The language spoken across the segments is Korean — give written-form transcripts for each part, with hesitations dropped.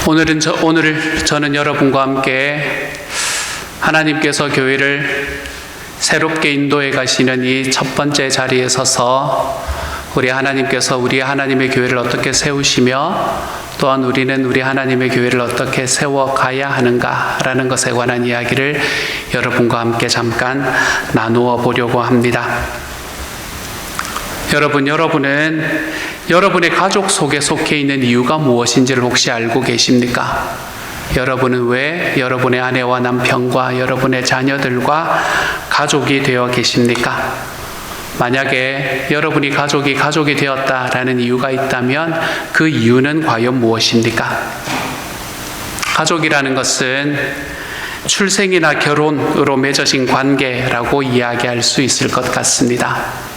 오늘 저는 여러분과 함께 하나님께서 교회를 새롭게 인도해 가시는 이 첫 번째 자리에 서서 우리 하나님의 교회를 어떻게 세우시며 또한 우리는 우리 하나님의 교회를 어떻게 세워가야 하는가라는 것에 관한 이야기를 여러분과 함께 잠깐 나누어 보려고 합니다. 여러분은 여러분의 가족 속에 속해 있는 이유가 무엇인지를 혹시 알고 계십니까? 여러분은 왜 여러분의 아내와 남편과 여러분의 자녀들과 가족이 되어 계십니까? 만약에 여러분이 가족이 되었다라는 이유가 있다면 그 이유는 과연 무엇입니까? 가족이라는 것은 출생이나 결혼으로 맺어진 관계라고 이야기할 수 있을 것 같습니다.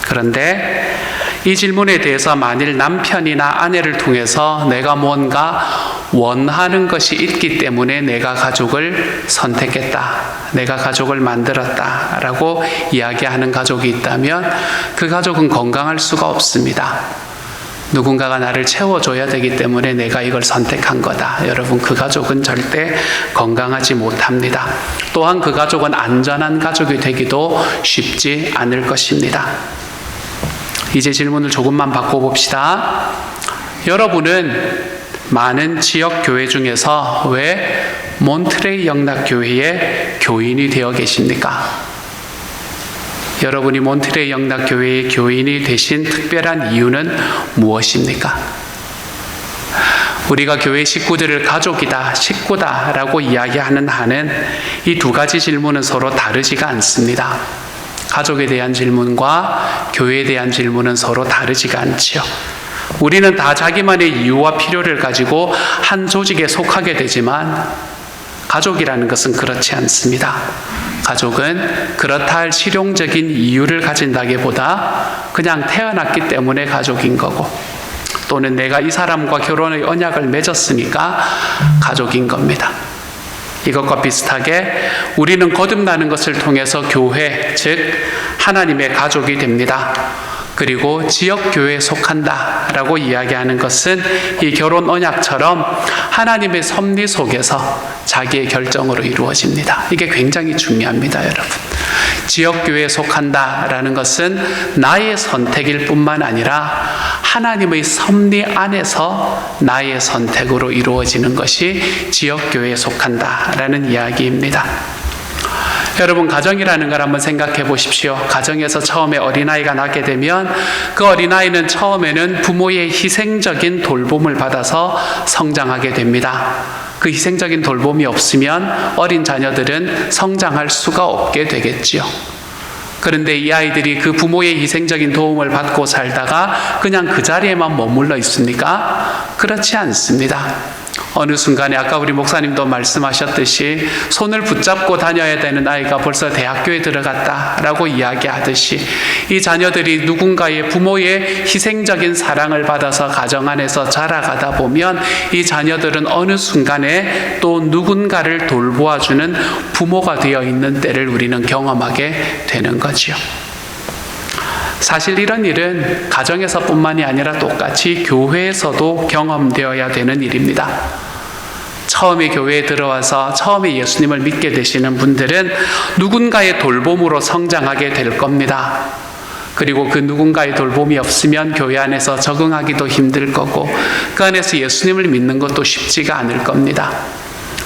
그런데 이 질문에 대해서 만일 남편이나 아내를 통해서 내가 뭔가 원하는 것이 있기 때문에 내가 가족을 선택했다, 내가 가족을 만들었다 라고 이야기하는 가족이 있다면 그 가족은 건강할 수가 없습니다. 누군가가 나를 채워줘야 되기 때문에 내가 이걸 선택한 거다. 여러분, 그 가족은 절대 건강하지 못합니다. 또한 그 가족은 안전한 가족이 되기도 쉽지 않을 것입니다. 이제 질문을 조금만 바꿔봅시다. 여러분은 많은 지역 교회 중에서 왜 몬트레이 영락교회의 교인이 되어 계십니까? 여러분이 몬트레이 영락교회의 교인이 되신 특별한 이유는 무엇입니까? 우리가 교회 식구들을 가족이다, 식구다라고 이야기하는 한은 이 두 가지 질문은 서로 다르지가 않습니다. 가족에 대한 질문과 교회에 대한 질문은 서로 다르지가 않지요. 우리는 다 자기만의 이유와 필요를 가지고 한 조직에 속하게 되지만 가족이라는 것은 그렇지 않습니다. 가족은 그렇다 할 실용적인 이유를 가진다기보다 그냥 태어났기 때문에 가족인 거고, 또는 내가 이 사람과 결혼의 언약을 맺었으니까 가족인 겁니다. 이것과 비슷하게 우리는 거듭나는 것을 통해서 교회, 즉 하나님의 가족이 됩니다. 그리고 지역교회에 속한다라고 이야기하는 것은 이 결혼 언약처럼 하나님의 섭리 속에서 자기의 결정으로 이루어집니다. 이게 굉장히 중요합니다, 여러분. 지역교회에 속한다라는 것은 나의 선택일 뿐만 아니라 하나님의 섭리 안에서 나의 선택으로 이루어지는 것이 지역교회에 속한다라는 이야기입니다. 여러분, 가정이라는 걸 한번 생각해 보십시오. 가정에서 처음에 어린아이가 낳게 되면 그 어린아이는 처음에는 부모의 희생적인 돌봄을 받아서 성장하게 됩니다. 그 희생적인 돌봄이 없으면 어린 자녀들은 성장할 수가 없게 되겠지요. 그런데 이 아이들이 그 부모의 희생적인 도움을 받고 살다가 그냥 그 자리에만 머물러 있습니까? 그렇지 않습니다. 어느 순간에 아까 우리 목사님도 말씀하셨듯이 손을 붙잡고 다녀야 되는 아이가 벌써 대학교에 들어갔다라고 이야기하듯이 이 자녀들이 누군가의 부모의 희생적인 사랑을 받아서 가정 안에서 자라가다 보면 이 자녀들은 어느 순간에 또 누군가를 돌보아주는 부모가 되어 있는 때를 우리는 경험하게 되는 거지요. 사실 이런 일은 가정에서뿐만이 아니라 똑같이 교회에서도 경험되어야 되는 일입니다. 처음에 교회에 들어와서 처음에 예수님을 믿게 되시는 분들은 누군가의 돌봄으로 성장하게 될 겁니다. 그리고 그 누군가의 돌봄이 없으면 교회 안에서 적응하기도 힘들 거고 그 안에서 예수님을 믿는 것도 쉽지가 않을 겁니다.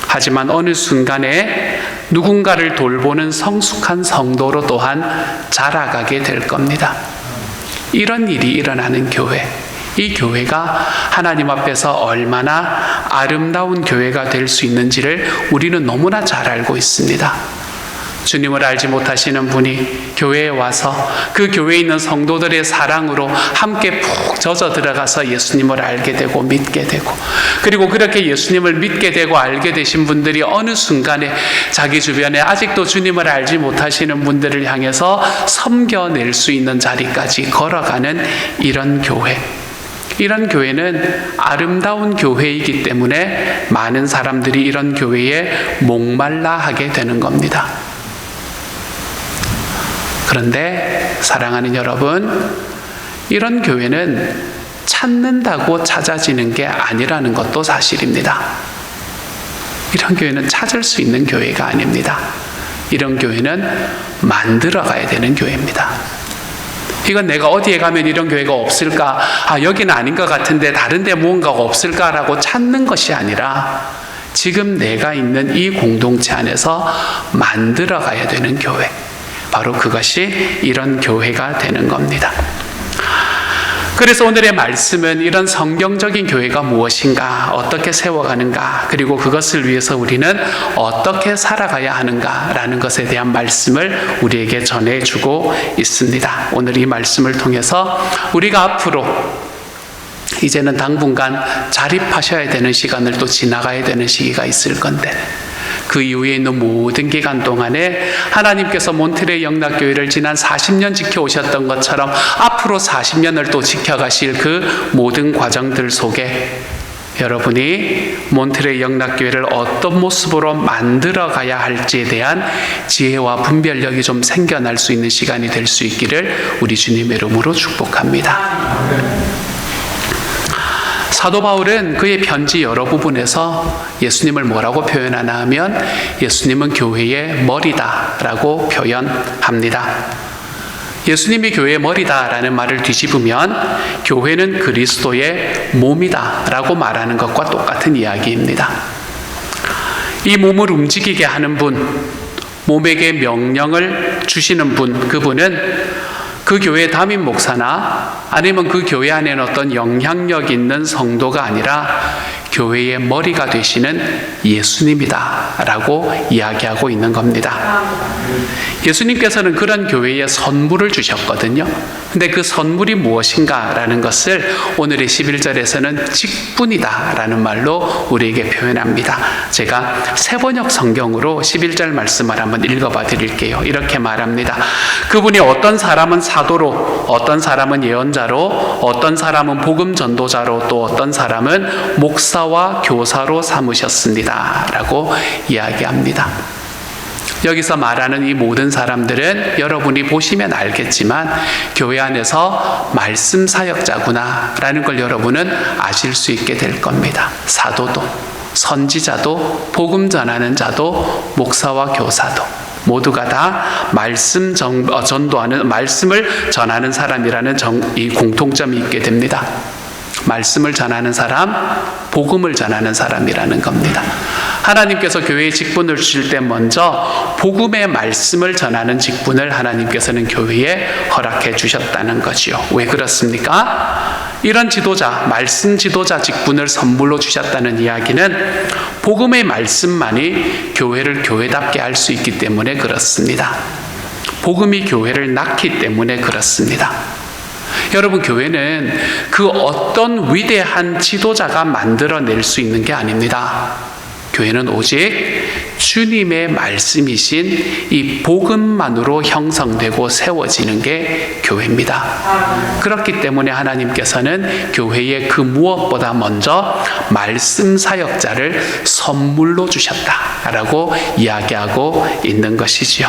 하지만 어느 순간에 누군가를 돌보는 성숙한 성도로 또한 자라가게 될 겁니다. 이런 일이 일어나는 교회, 이 교회가 하나님 앞에서 얼마나 아름다운 교회가 될 수 있는지를 우리는 너무나 잘 알고 있습니다. 주님을 알지 못하시는 분이 교회에 와서 그 교회에 있는 성도들의 사랑으로 함께 푹 젖어 들어가서 예수님을 알게 되고 믿게 되고, 그리고 그렇게 예수님을 믿게 되고 알게 되신 분들이 어느 순간에 자기 주변에 아직도 주님을 알지 못하시는 분들을 향해서 섬겨낼 수 있는 자리까지 걸어가는 이런 교회, 이런 교회는 아름다운 교회이기 때문에 많은 사람들이 이런 교회에 목말라 하게 되는 겁니다. 그런데 사랑하는 여러분, 이런 교회는 찾는다고 찾아지는 게 아니라는 것도 사실입니다. 이런 교회는 찾을 수 있는 교회가 아닙니다. 이런 교회는 만들어가야 되는 교회입니다. 이건 내가 어디에 가면 이런 교회가 없을까? 여기는 아닌 것 같은데 다른 데 무언가가 없을까라고 찾는 것이 아니라 지금 내가 있는 이 공동체 안에서 만들어가야 되는 교회. 바로 그것이 이런 교회가 되는 겁니다. 그래서 오늘의 말씀은 이런 성경적인 교회가 무엇인가, 어떻게 세워가는가, 그리고 그것을 위해서 우리는 어떻게 살아가야 하는가라는 것에 대한 말씀을 우리에게 전해주고 있습니다. 오늘 이 말씀을 통해서 우리가 앞으로 이제는 당분간 자립하셔야 되는 시간을 또 지나가야 되는 시기가 있을 건데, 그 이후에 있는 모든 기간 동안에 하나님께서 몬트레이 영락교회를 지난 40년 지켜오셨던 것처럼 앞으로 40년을 또 지켜가실 그 모든 과정들 속에 여러분이 몬트레이 영락교회를 어떤 모습으로 만들어가야 할지에 대한 지혜와 분별력이 좀 생겨날 수 있는 시간이 될 수 있기를 우리 주님의 이름으로 축복합니다. 사도 바울은 그의 편지 여러 부분에서 예수님을 뭐라고 표현하나 하면 예수님은 교회의 머리다라고 표현합니다. 예수님이 교회의 머리다라는 말을 뒤집으면 교회는 그리스도의 몸이다라고 말하는 것과 똑같은 이야기입니다. 이 몸을 움직이게 하는 분, 몸에게 명령을 주시는 분, 그분은 그 교회 담임 목사나 아니면 그 교회 안에는 어떤 영향력 있는 성도가 아니라 교회의 머리가 되시는 예수님이다라고 이야기하고 있는 겁니다. 예수님께서는 그런 교회에 선물을 주셨거든요. 근데 그 선물이 무엇인가라는 것을 오늘의 11절에서는 직분이다라는 말로 우리에게 표현합니다. 제가 새번역 성경으로 11절 말씀을 한번 읽어봐 드릴게요. 이렇게 말합니다. 그분이 어떤 사람은 사도로, 어떤 사람은 예언자로, 어떤 사람은 복음 전도자로, 또 어떤 사람은 목사와 교사로 삼으셨습니다 라고 이야기합니다. 여기서 말하는 이 모든 사람들은 여러분이 보시면 알겠지만 교회 안에서 말씀 사역자구나 라는 걸 여러분은 아실 수 있게 될 겁니다. 사도도, 선지자도, 복음 전하는 자도, 목사와 교사도 모두가 다 전도하는, 말씀을 전하는 사람이라는 이 공통점이 있게 됩니다. 말씀을 전하는 사람, 복음을 전하는 사람이라는 겁니다. 하나님께서 교회에 직분을 주실 때 먼저 복음의 말씀을 전하는 직분을 하나님께서는 교회에 허락해 주셨다는 거지요. 왜 그렇습니까? 이런 지도자, 말씀 지도자 직분을 선물로 주셨다는 이야기는 복음의 말씀만이 교회를 교회답게 할 수 있기 때문에 그렇습니다. 복음이 교회를 낳기 때문에 그렇습니다. 여러분, 교회는 그 어떤 위대한 지도자가 만들어낼 수 있는 게 아닙니다. 교회는 오직 주님의 말씀이신 이 복음만으로 형성되고 세워지는 게 교회입니다. 그렇기 때문에 하나님께서는 교회에 그 무엇보다 먼저 말씀 사역자를 선물로 주셨다라고 이야기하고 있는 것이지요.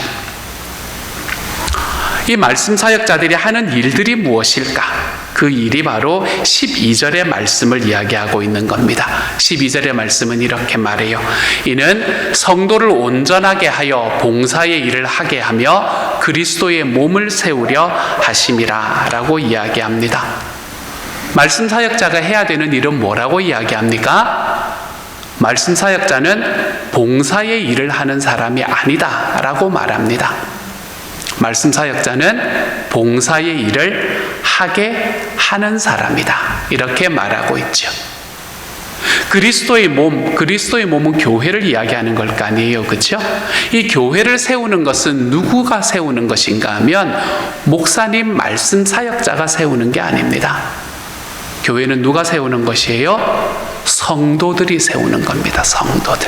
이 말씀 사역자들이 하는 일들이 무엇일까? 그 일이 바로 12절의 말씀을 이야기하고 있는 겁니다. 12절의 말씀은 이렇게 말해요. 이는 성도를 온전하게 하여 봉사의 일을 하게 하며 그리스도의 몸을 세우려 하심이라 라고 이야기합니다. 말씀 사역자가 해야 되는 일은 뭐라고 이야기합니까? 말씀 사역자는 봉사의 일을 하는 사람이 아니다 라고 말합니다. 말씀 사역자는 봉사의 일을 하게 하는 사람이다. 이렇게 말하고 있죠. 그리스도의 몸은 교회를 이야기하는 걸 거 아니에요. 그렇죠? 이 교회를 세우는 것은 누구가 세우는 것인가 하면 목사님, 말씀 사역자가 세우는 게 아닙니다. 교회는 누가 세우는 것이에요? 성도들이 세우는 겁니다. 성도들.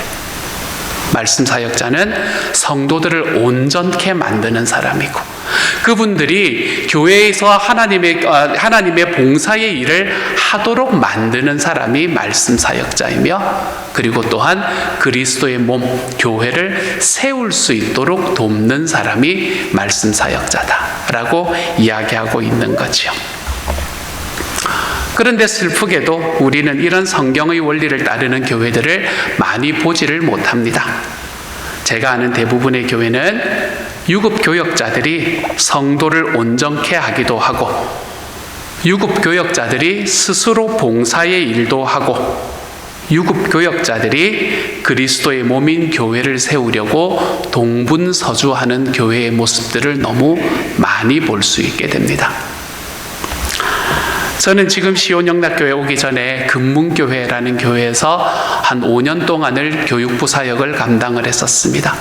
말씀 사역자는 성도들을 온전케 만드는 사람이고, 그분들이 교회에서 하나님의 봉사의 일을 하도록 만드는 사람이 말씀 사역자이며, 그리고 또한 그리스도의 몸, 교회를 세울 수 있도록 돕는 사람이 말씀 사역자다라고 이야기하고 있는 거죠. 그런데 슬프게도 우리는 이런 성경의 원리를 따르는 교회들을 많이 보지를 못합니다. 제가 아는 대부분의 교회는 유급 교역자들이 성도를 온전케 하기도 하고, 유급 교역자들이 스스로 봉사의 일도 하고, 유급 교역자들이 그리스도의 몸인 교회를 세우려고 동분서주하는 교회의 모습들을 너무 많이 볼 수 있게 됩니다. 저는 지금 시온영락교회 오기 전에 금문교회라는 교회에서 한 5년 동안을 교육부 사역을 감당을 했었습니다.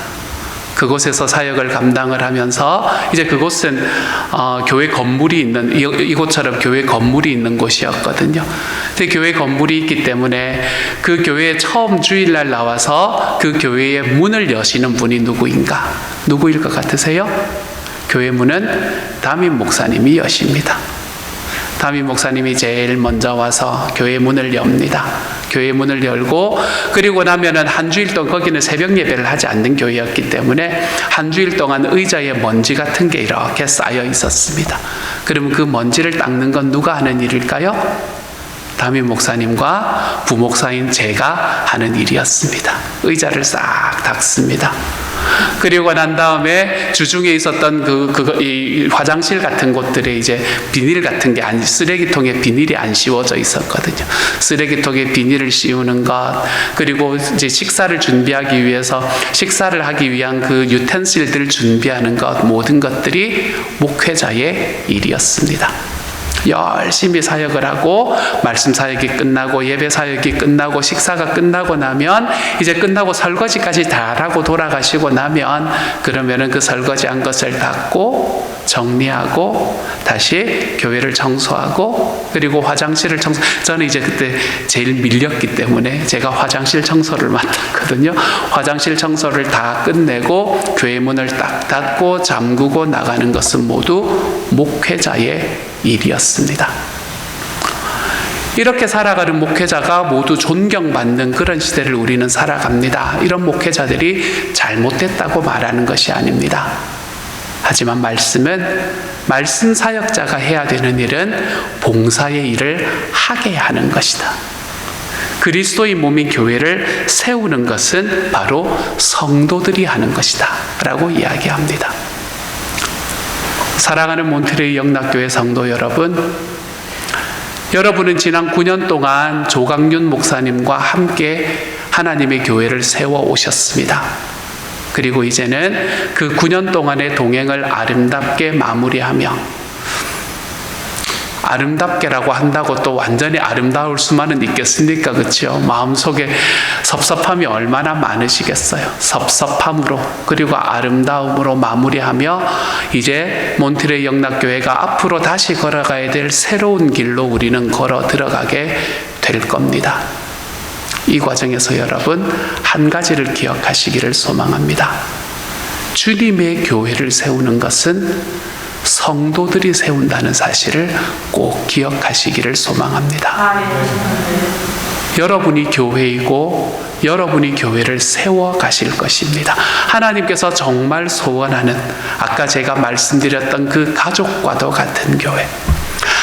그곳에서 사역을 감당을 하면서 이제 그곳은 교회 건물이 있는, 이곳처럼 교회 건물이 있는 곳이었거든요. 근데 교회 건물이 있기 때문에 그 교회에 처음 주일날 나와서 그 교회의 문을 여시는 분이 누구일 것 같으세요? 교회 문은 담임 목사님이 여십니다. 담임 목사님이 제일 먼저 와서 교회 문을 엽니다. 교회 문을 열고, 그리고 나면은 한 주일 동안, 거기는 새벽 예배를 하지 않는 교회였기 때문에 한 주일 동안 의자에 먼지 같은 게 이렇게 쌓여 있었습니다. 그러면 그 먼지를 닦는 건 누가 하는 일일까요? 담임 목사님과 부목사인 제가 하는 일이었습니다. 의자를 싹 닦습니다. 그리고 난 다음에 주중에 있었던 이 화장실 같은 곳들에 이제 비닐 같은 게 쓰레기통에 비닐이 안 씌워져 있었거든요. 쓰레기통에 비닐을 씌우는 것, 그리고 이제 식사를 준비하기 위해서 식사를 하기 위한 그 유텐실들을 준비하는 것, 모든 것들이 목회자의 일이었습니다. 열심히 사역을 하고, 말씀 사역이 끝나고, 예배 사역이 끝나고, 식사가 끝나고 나면, 이제 끝나고 설거지까지 다 하고 돌아가시고 나면, 그러면은 그 설거지한 것을 닦고 정리하고 다시 교회를 청소하고, 그리고 화장실을 저는 이제 그때 제일 밀렸기 때문에 제가 화장실 청소를 맡았거든요. 화장실 청소를 다 끝내고 교회 문을 딱 닫고 잠그고 나가는 것은 모두 목회자의 일이었습니다. 이렇게 살아가는 목회자가 모두 존경받는 그런 시대를 우리는 살아갑니다. 이런 목회자들이 잘못됐다고 말하는 것이 아닙니다. 하지만 말씀은 말씀 사역자가 해야 되는 일은 봉사의 일을 하게 하는 것이다. 그리스도의 몸인 교회를 세우는 것은 바로 성도들이 하는 것이다 라고 이야기합니다. 사랑하는 몬트레이 영락교회 성도 여러분, 여러분은 지난 9년 동안 조강윤 목사님과 함께 하나님의 교회를 세워 오셨습니다. 그리고 이제는 그 9년 동안의 동행을 아름답게 마무리하며, 아름답게라고 한다고 또 완전히 아름다울 수만은 있겠습니까? 그렇죠? 마음속에 섭섭함이 얼마나 많으시겠어요? 섭섭함으로, 그리고 아름다움으로 마무리하며 이제 몬트레이 영락교회가 앞으로 다시 걸어가야 될 새로운 길로 우리는 걸어 들어가게 될 겁니다. 이 과정에서 여러분 한 가지를 기억하시기를 소망합니다. 주님의 교회를 세우는 것은 성도들이 세운다는 사실을 꼭 기억하시기를 소망합니다. 여러분이 교회이고 여러분이 교회를 세워 가실 것입니다. 하나님께서 정말 소원하는, 아까 제가 말씀드렸던 그 가족과도 같은 교회,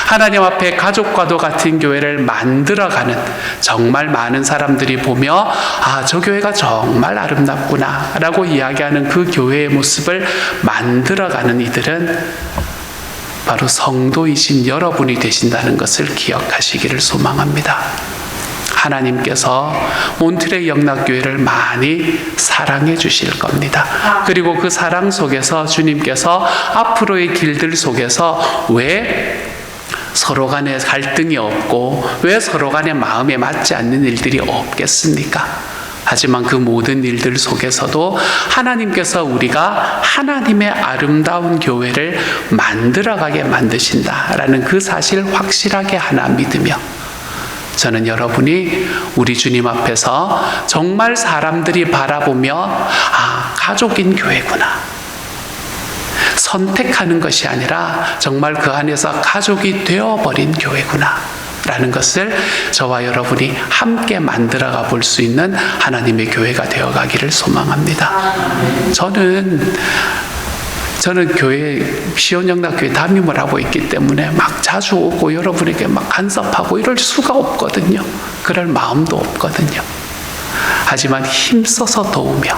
하나님 앞에 가족과도 같은 교회를 만들어가는, 정말 많은 사람들이 보며 저 교회가 정말 아름답구나 라고 이야기하는 그 교회의 모습을 만들어가는 이들은 바로 성도이신 여러분이 되신다는 것을 기억하시기를 소망합니다. 하나님께서 몬트레이 영락교회를 많이 사랑해 주실 겁니다. 그리고 그 사랑 속에서 주님께서 앞으로의 길들 속에서 왜 서로 간에 갈등이 없고 왜 서로 간에 마음에 맞지 않는 일들이 없겠습니까? 하지만 그 모든 일들 속에서도 하나님께서 우리가 하나님의 아름다운 교회를 만들어가게 만드신다라는 그 사실 확실하게 하나 믿으며, 저는 여러분이 우리 주님 앞에서 정말 사람들이 바라보며 가족인 교회구나, 선택하는 것이 아니라 정말 그 안에서 가족이 되어버린 교회구나 라는 것을 저와 여러분이 함께 만들어가 볼 수 있는 하나님의 교회가 되어가기를 소망합니다. 저는 저는 교회, 시온영락교회 담임을 하고 있기 때문에 막 자주 오고 여러분에게 막 간섭하고 이럴 수가 없거든요. 그럴 마음도 없거든요. 하지만 힘써서 도우며,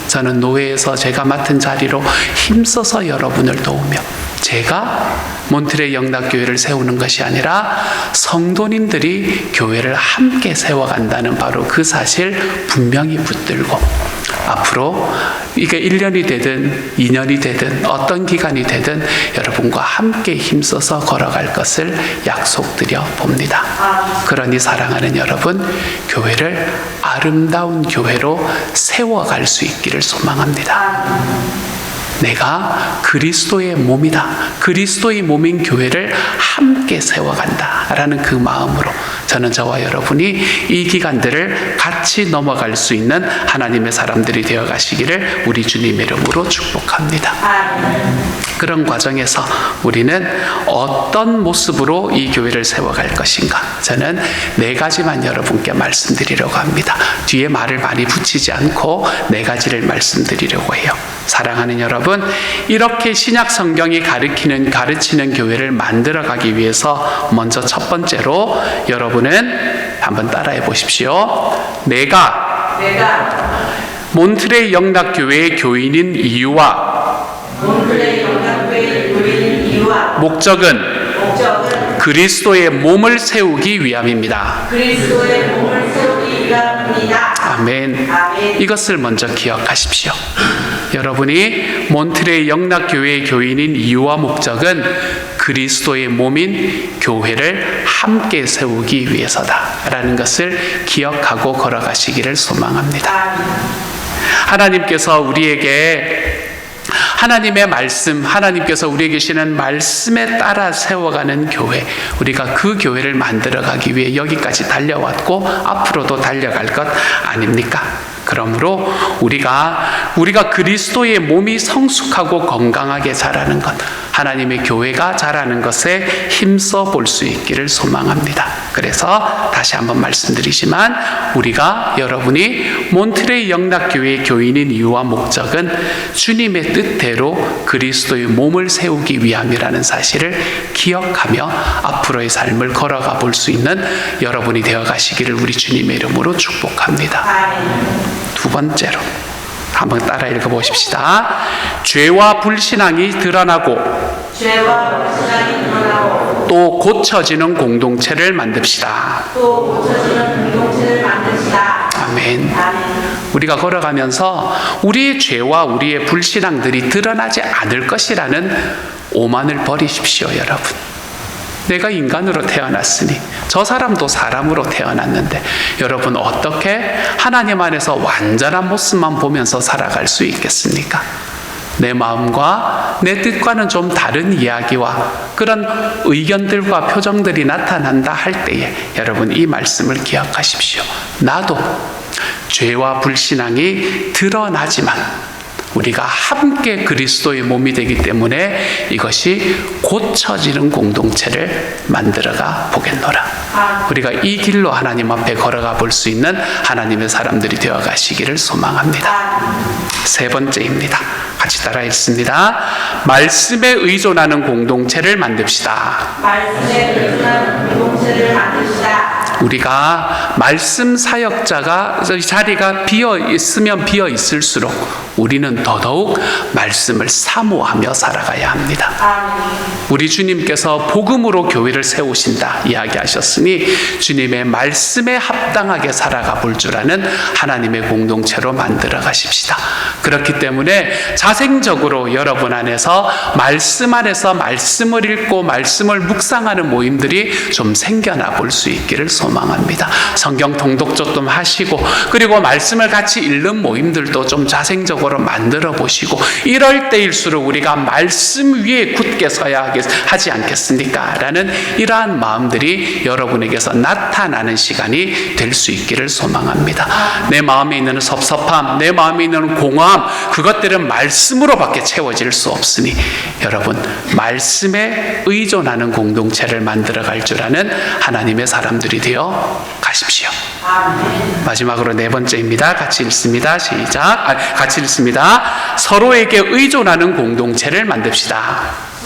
저는 노회에서 제가 맡은 자리로 힘써서 여러분을 도우며, 제가 몬트레이 영락교회를 세우는 것이 아니라 성도님들이 교회를 함께 세워간다는 바로 그 사실 분명히 붙들고, 앞으로 이게 1년이 되든 2년이 되든 어떤 기간이 되든 여러분과 함께 힘써서 걸어갈 것을 약속드려 봅니다. 그러니 사랑하는 여러분, 교회를 아름다운 교회로 세워갈 수 있기를 소망합니다. 내가 그리스도의 몸이다. 그리스도의 몸인 교회를 함께 세워간다 라는 그 마음으로 저는 저와 여러분이 이 기간들을 같이 넘어갈 수 있는 하나님의 사람들이 되어 가시기를 우리 주님의 이름으로 축복합니다. 그런 과정에서 우리는 어떤 모습으로 이 교회를 세워갈 것인가, 저는 4가지만 여러분께 말씀드리려고 합니다. 뒤에 말을 많이 붙이지 않고 4가지를 말씀드리려고 해요. 사랑하는 여러분, 이렇게 신약 성경이 가르치는 교회를 만들어가기 위해서 먼저 첫 번째로 여러분은 한번 따라해 보십시오. 내가 몬트레이 영락교회의 교인인 이유와 목적은 그리스도의 몸을 세우기 위함입니다. 아멘. 이것을 먼저 기억하십시오. 여러분이 몬트레이 영락교회의 교인인 이유와 목적은 그리스도의 몸인 교회를 함께 세우기 위해서다라는 것을 기억하고 걸어가시기를 소망합니다. 하나님께서 우리에게 하나님의 말씀, 하나님께서 우리에게 주시는 말씀에 따라 세워가는 교회, 우리가 그 교회를 만들어가기 위해 여기까지 달려왔고 앞으로도 달려갈 것 아닙니까? 그러므로 우리가 그리스도의 몸이 성숙하고 건강하게 자라는 것, 하나님의 교회가 자라는 것에 힘써 볼 수 있기를 소망합니다. 그래서 다시 한번 말씀드리지만 여러분이 몬트레이 영락교회의 교인인 이유와 목적은 주님의 뜻대로 그리스도의 몸을 세우기 위함이라는 사실을 기억하며 앞으로의 삶을 걸어가 볼 수 있는 여러분이 되어 가시기를 우리 주님의 이름으로 축복합니다. 두 번째로 한번 따라 읽어보십시다. 죄와 불신앙이 드러나고 또 고쳐지는 공동체를 만듭시다. 아멘. 우리가 걸어가면서 우리의 죄와 우리의 불신앙들이 드러나지 않을 것이라는 오만을 버리십시오, 여러분. 내가 인간으로 태어났으니 저 사람도 사람으로 태어났는데 여러분 어떻게 하나님 안에서 완전한 모습만 보면서 살아갈 수 있겠습니까? 내 마음과 내 뜻과는 좀 다른 이야기와 그런 의견들과 표정들이 나타난다 할 때에 여러분 이 말씀을 기억하십시오. 나도 죄와 불신앙이 드러나지만 우리가 함께 그리스도의 몸이 되기 때문에 이것이 고쳐지는 공동체를 만들어가 보겠노라. 우리가 이 길로 하나님 앞에 걸어가 볼 수 있는 하나님의 사람들이 되어 가시기를 소망합니다. 세 번째입니다. 같이 따라 읽습니다. 말씀에 의존하는 공동체를 만듭시다. 우리가 말씀 사역자가 자리가 비어 있으면 비어 있을수록 우리는 더더욱 말씀을 사모하며 살아가야 합니다. 우리 주님께서 복음으로 교회를 세우신다 이야기하셨으니 주님의 말씀에 합당하게 살아가 볼 줄 아는 하나님의 공동체로 만들어 가십시다. 그렇기 때문에 자생적으로 여러분 안에서 말씀 안에서 말씀을 읽고 말씀을 묵상하는 모임들이 좀 생겨나 볼 수 있기를 소망합니다. 성경 통독도 좀 하시고 그리고 말씀을 같이 읽는 모임들도 좀 자생적으로 만들어 보시고 이럴 때일수록 우리가 말씀 위에 굳게 서야 하지 않겠습니까? 라는 이러한 마음들이 여러분에게서 나타나는 시간이 될 수 있기를 소망합니다. 내 마음에 있는 섭섭함, 내 마음에 있는 공허함, 그것들은 말씀으로밖에 채워질 수 없으니 여러분 말씀에 의존하는 공동체를 만들어 갈 줄 아는 하나님의 사람들이 되어 가십시오. 마지막으로 네 번째입니다. 같이 읽습니다. 시작. 같이 읽습니다. 서로에게 의존하는 공동체를 만듭시다.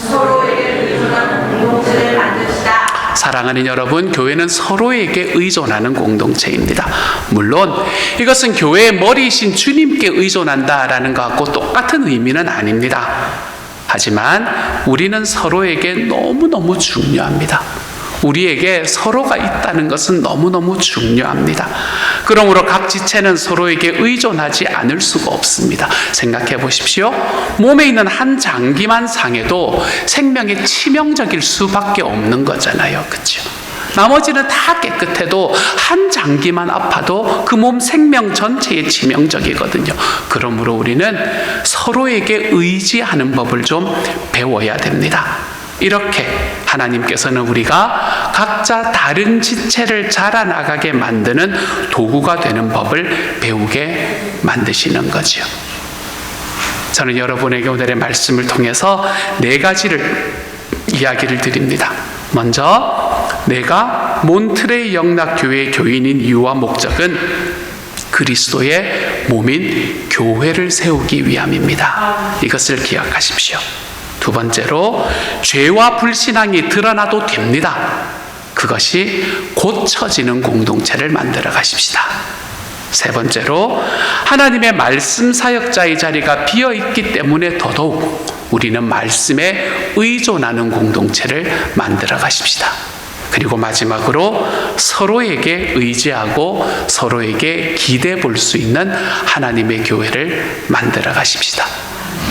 서로에게 의존하는 공동체를 만듭시다. 사랑하는 여러분, 교회는 서로에게 의존하는 공동체입니다. 물론 이것은 교회의 머리이신 주님께 의존한다라는 것하고 똑같은 의미는 아닙니다. 하지만 우리는 서로에게 너무너무 중요합니다. 우리에게 서로가 있다는 것은 너무너무 중요합니다. 그러므로 각 지체는 서로에게 의존하지 않을 수가 없습니다. 생각해 보십시오. 몸에 있는 한 장기만 상해도 생명에 치명적일 수밖에 없는 거잖아요. 그렇죠? 나머지는 다 깨끗해도 한 장기만 아파도 그 몸 생명 전체에 치명적이거든요. 그러므로 우리는 서로에게 의지하는 법을 좀 배워야 됩니다. 이렇게 하나님께서는 우리가 각자 다른 지체를 자라나가게 만드는 도구가 되는 법을 배우게 만드시는 거죠. 저는 여러분에게 오늘의 말씀을 통해서 네 가지를 이야기를 드립니다. 먼저, 내가 몬트레이 영락교회의 교인인 이유와 목적은 그리스도의 몸인 교회를 세우기 위함입니다. 이것을 기억하십시오. 두 번째로, 죄와 불신앙이 드러나도 됩니다. 그것이 고쳐지는 공동체를 만들어 가십시다. 세 번째로, 하나님의 말씀 사역자의 자리가 비어 있기 때문에 더더욱 우리는 말씀에 의존하는 공동체를 만들어 가십시다. 그리고 마지막으로, 서로에게 의지하고 서로에게 기대 볼 수 있는 하나님의 교회를 만들어 가십시다.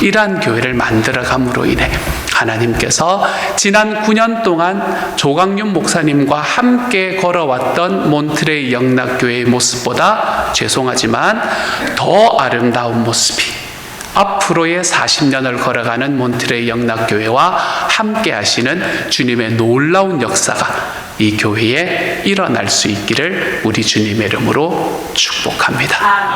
이러한 교회를 만들어감으로 인해 하나님께서 지난 9년 동안 조강윤 목사님과 함께 걸어왔던 몬트레이 영락교회의 모습보다 죄송하지만 더 아름다운 모습이 앞으로의 40년을 걸어가는 몬트레이 영락교회와 함께 하시는 주님의 놀라운 역사가 이 교회에 일어날 수 있기를 우리 주님의 이름으로 축복합니다.